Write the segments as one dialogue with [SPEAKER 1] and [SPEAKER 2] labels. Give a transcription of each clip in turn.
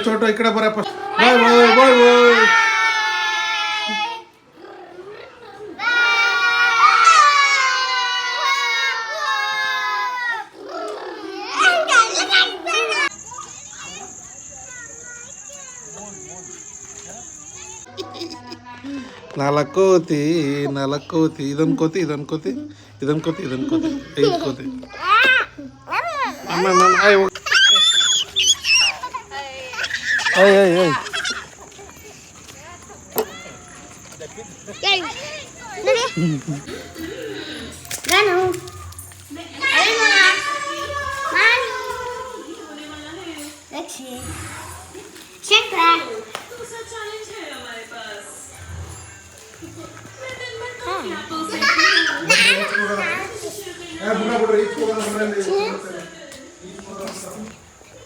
[SPEAKER 1] छोटो इकडे बरं बाय बाय बाय बाय. ನಾಲ್ಕೋತಿ ನಾಲ್ಕೋತಿ ಇದನ್ಕೋತಿ ಇದನ್ಕೋತಿ ಇದನ್ಕೋತಿ ಇದನ್ಕೋತಿ ಐದ್ಕೋತಿ ಅಮ್ಮ ನಾನು ಆಯ್ ಓಯ್ ಓಯ್ ಓಯ್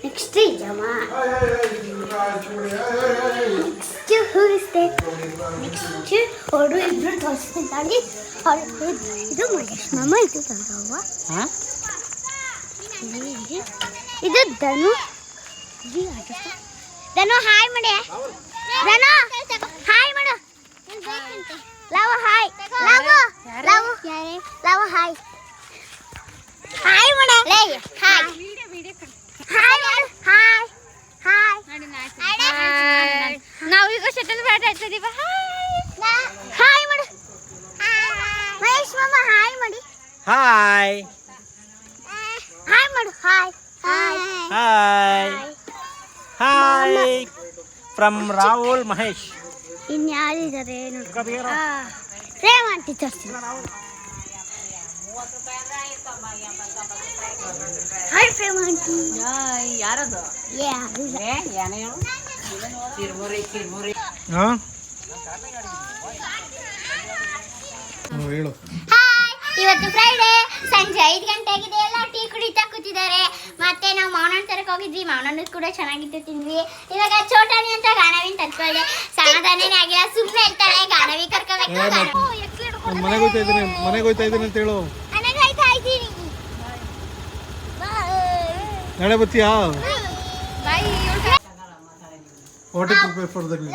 [SPEAKER 2] Next Jama. Next who is that? Next Odu Ibru Tositali or ಇದು ಮಹೇಶ್ ಮಾಮ ಇದು ತಂದವ ಇದು ಧನು ಧನು ಹಾಯ್ ಮಾಡಿ ಧನು ಹಾಯ್ ಮಾಡು love hi love love love hi hi ಮಾಡು ಲೇ ಹಾಯ್ ಹಾಯ್ ಹಾಯ್ ಹಾಯ್ ನಾವೀಗ ಶಟಲ್ ಬ್ಯಾಟ್ ಆಡ್ತಿದೀವಿ ಹಾಯ್ ಮಾಡು ಮಹೇಶ್ ಮಾಮ ಹಾಯ್ ಮಾಡಿ
[SPEAKER 3] ಹಾಯ್
[SPEAKER 2] ಹಾಯ್ ಮಾಡು hi
[SPEAKER 3] hi hi from Rahul Mahesh.
[SPEAKER 2] ಇನ್ಯಾರಿದ್ದಾರೆ ಪ್ರೇಮ ಆಂಟಿ ತೋರಿಸ್ತೀನಿ. Hi Prema aunty.
[SPEAKER 4] ಯಾರದು
[SPEAKER 1] ಹೇಳು.
[SPEAKER 2] ಇವತ್ತು ಫ್ರೈಡೆ ಸಂಜೆ 5 ಗಂಟೆ ಆಗಿದೆ. ಎಲ್ಲ ಟೀ ಕುಡಿತಾ ಕೂತಿದ್ದಾರೆ. ಮತ್ತೆ ನಾವು ಮಾವನಣ್ಣ ತರಕ್ಕೆ ಹೋಗಿದ್ವಿ. ಮಾವನಣ್ಣ ಕೂಡ ಚೆನ್ನಾಗಿತ್ತು ತಿಂದ್ವಿ. ಇವಾಗ ಚೋಟಾಣಿ ಅಂತ ಗಾಣವಿನ ತರ್ಕೊಳ್ಳಿ. ಸಮಾಧಾನನೇ ಆಗಿಲ್ಲ, ಸುಮ್ಮನೆ ಇರ್ತಾಳೆ. ಗಾಣವಿ ಕರ್ಕೋಬೇಕು.
[SPEAKER 1] ಮನೆಗೆ ಹೋಗ್ತಾ ಇದ್ದೀನಿ ಅಂತ ಹೇಳು. ನಾಳೆ ಬರ್ತೀಯಾ? What to prepare for the meal?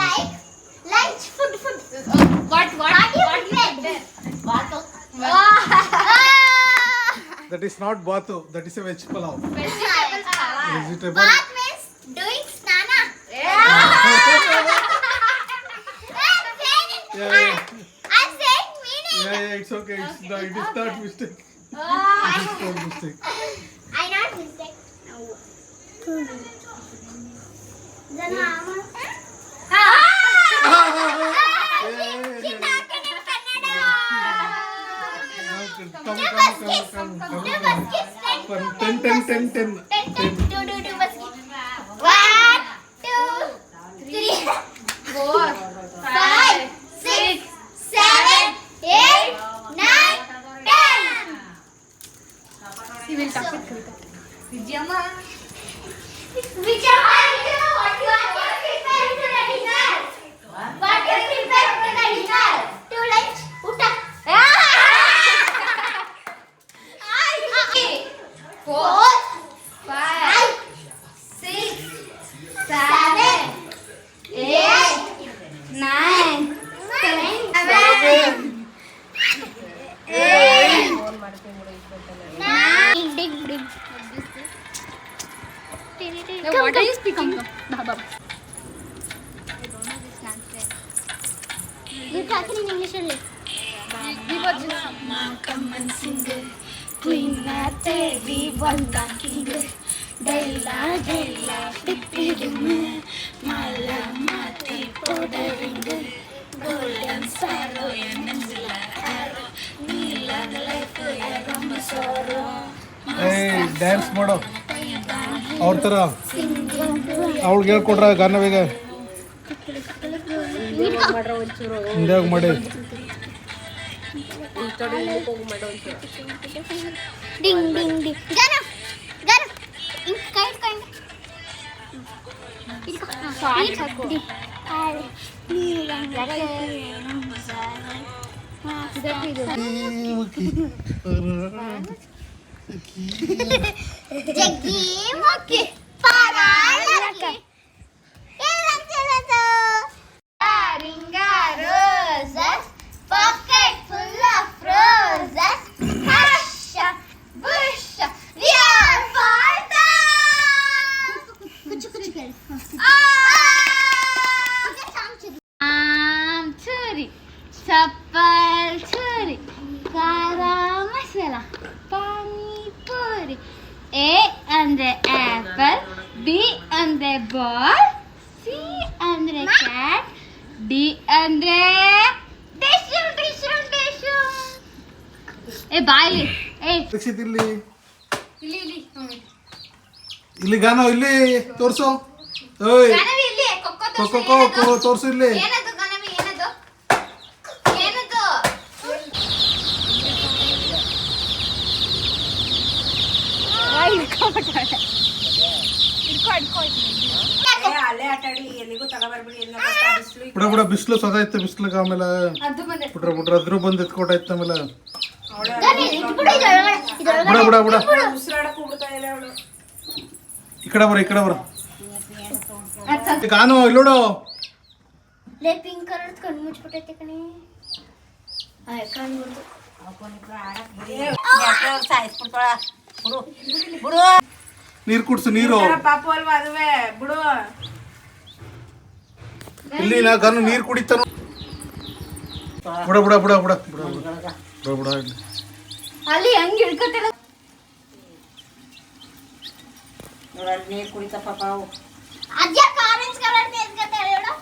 [SPEAKER 2] Lunch, food. What?
[SPEAKER 1] That is not bathu. That is a veg pulao. Vegetable.
[SPEAKER 2] Bath means doing snana.
[SPEAKER 1] Yeah.
[SPEAKER 2] I'm saying meaning.
[SPEAKER 1] Yeah, it's okay. It is not mistake. It is not mistake.
[SPEAKER 2] I not mistake.
[SPEAKER 4] What are you speaking?
[SPEAKER 2] You're talking in English only.
[SPEAKER 4] We were just
[SPEAKER 2] Come and sing. Queen Mary won the king. Dayla, tippidum. Mala mati powdering. Golden sparrow, Angela arrow. Neela life, Rama sorrow.
[SPEAKER 1] Hey, dance modo. ಅವ್ರ ಥರ ಅವಳಿಗೆ ಹೇಳ್ಕೊಡ್ರ ಗಾನ ಬೇಗ ಹಿಂದೆ ಮಾಡಿ
[SPEAKER 2] ding ding ding ಗಾನ ಗಾನ ಹಿಂಗ್ ಕೈ ಇಟ್ಕೊಂಡು ಜಗ್ಗಿ ಮುಕ್ಕಿ ಪಾರಾಳಕ್ಕೆ ಏನಂತಿರೋದು ring a roses pocket full of roses ಹರ್ಷ ಬುಷ ವಿ ಆರ್ ಫಾರ್ ಕುಚು ಕುಚು ಕೇಳಿ ಆಮ್ ಚೂರಿ ಚಪ್ಪಲ್ ಚೂರಿ ಖಾರ ಮಸಾಲ ಪಾನಿಪುರಿ ಎ ಅಂದ್ರೆ ಆಪಲ್ ಬಿ ಅಂದ್ರೆ ಬಾಲ್ ಸಿ ಅಂದ್ರೆ ಕ್ಯಾಟ್ ಡಿ ಅಂದ್ರೆ ಟಿಶ್ಯೂ ಟಿಶ್ಯೂ ಟಿಶ್ಯೂ ಏ ಬಾಯ್ಲಿ ಏ
[SPEAKER 1] ದೀಕ್ಷಿತ್ ಇಲ್ಲಿ
[SPEAKER 4] ಇಲ್ಲಿ ಇಲ್ಲಿ
[SPEAKER 1] ಇಲ್ಲಿ ಗಾನ ಇಲ್ಲಿ ತೋರ್ಸು ಓಯ್
[SPEAKER 2] ಗಣವಿ ಇಲ್ಲಿ ಕೊಕ್ಕೋ
[SPEAKER 1] ಕೊಕ್ಕೋ ತೋರ್ಸು ಇಲ್ಲಿ
[SPEAKER 2] ಏನದು ಗಣವಿ ಏನದು ಏನದು
[SPEAKER 4] ಅಲ್ಲೇ ಆಟಾಡಿ ಎಲ್ಲಿಗೂ ತಗೋಬರ್ಬಿಡಿ ಎಲ್ಲ ಬಿಸಿಲು
[SPEAKER 1] ಬಿಡ ಬಿಡ ಬಿಸಿಲು ಸದಾಯ್ತು ಬಿಸಿಲಿಗೆ ಆಮೇಲೆ
[SPEAKER 4] ಅದು ಬಂದೆ
[SPEAKER 1] ಬಿಡ್ರ ಅದ್ರ ಬಂದು ಎತ್ಕೊಟ್ಟಾಯ್ತು ಆಮೇಲೆ
[SPEAKER 2] ಇದೊಳಗಡೆ
[SPEAKER 1] ಬಿಡ ಬಿಡ ಬಿಡ
[SPEAKER 4] ಉಸಿರಾಡಕ್ ಹೋಗ್ಬಿಡ್ತಾ ಇಲ್ಲ ಅವಳು
[SPEAKER 1] ಈ ಕಡೆ ಬರ ಗಾನು ಇಲ್ಲೋಡು
[SPEAKER 2] ಲೇ ಪಿಂಕ್ ಕಲರ್ ಕಣ್ಣು ಮುಚ್ಚಿಬಿಟ್ಟೈತೆ ಕಣೆ ಕಣ್ಣು
[SPEAKER 1] ನೀರು ಕುಡ್ಸು ನೀರು
[SPEAKER 4] ಪಾಪು ಅಲ್ವಾ ಅದುವೇ ಬಿಡು
[SPEAKER 1] ಇಲ್ಲಿ ನಾ ಗಾನು ನೀರು ಕುಡಿತಾನು ಬಿಡ ಬಿಡ ಬಿಡ ಬಿಡ ಬಿಡ ಬಿಡ ಬಿಡ
[SPEAKER 2] ಅಲ್ಲಿ ಹಂಗೆ ಹಿಡ್ಕೊತಿಲ್ಲ
[SPEAKER 4] ನೀರು ಕುಡಿತ ಪಾಪ ಅವು
[SPEAKER 2] ಅದ್ಯಾಕೆ ಆರೆಂಜ್ ಕಲರ್ ತೆಗ್ಕೊತಾರೆ ಹೇಳು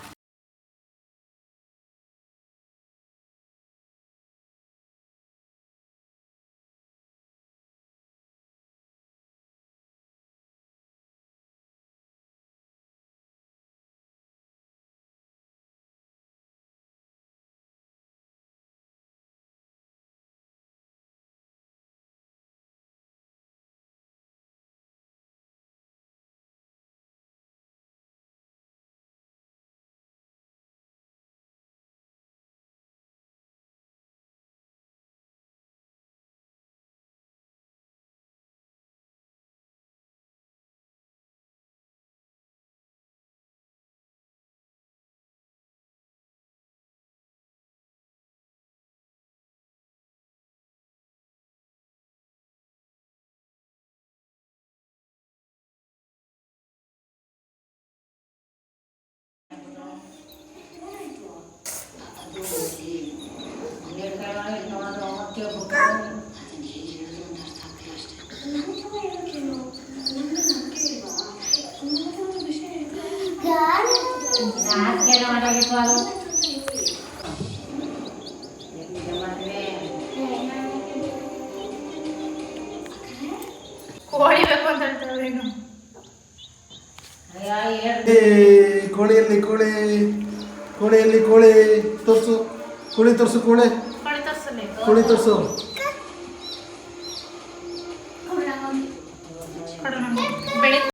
[SPEAKER 4] ಕೋಳಿ ಬೇಕು ಅಂತ ಹೇಳ್ತಾರೆ ಇನ್ನು
[SPEAKER 1] ಕೋಳಿಯಲ್ಲಿ ಕೋಳಿಯಲ್ಲಿ ಕೋಳಿ ತೋರ್ಸು ಕೋಳಿ ತೋರ್ಸು ಕೋಳಿ
[SPEAKER 4] ಕೋಳಿ ತರ್ಸಲಿ
[SPEAKER 1] ಕೋಳಿ ತೋರ್ಸು
[SPEAKER 4] ಕೊಡು ನಮ್ಗೆ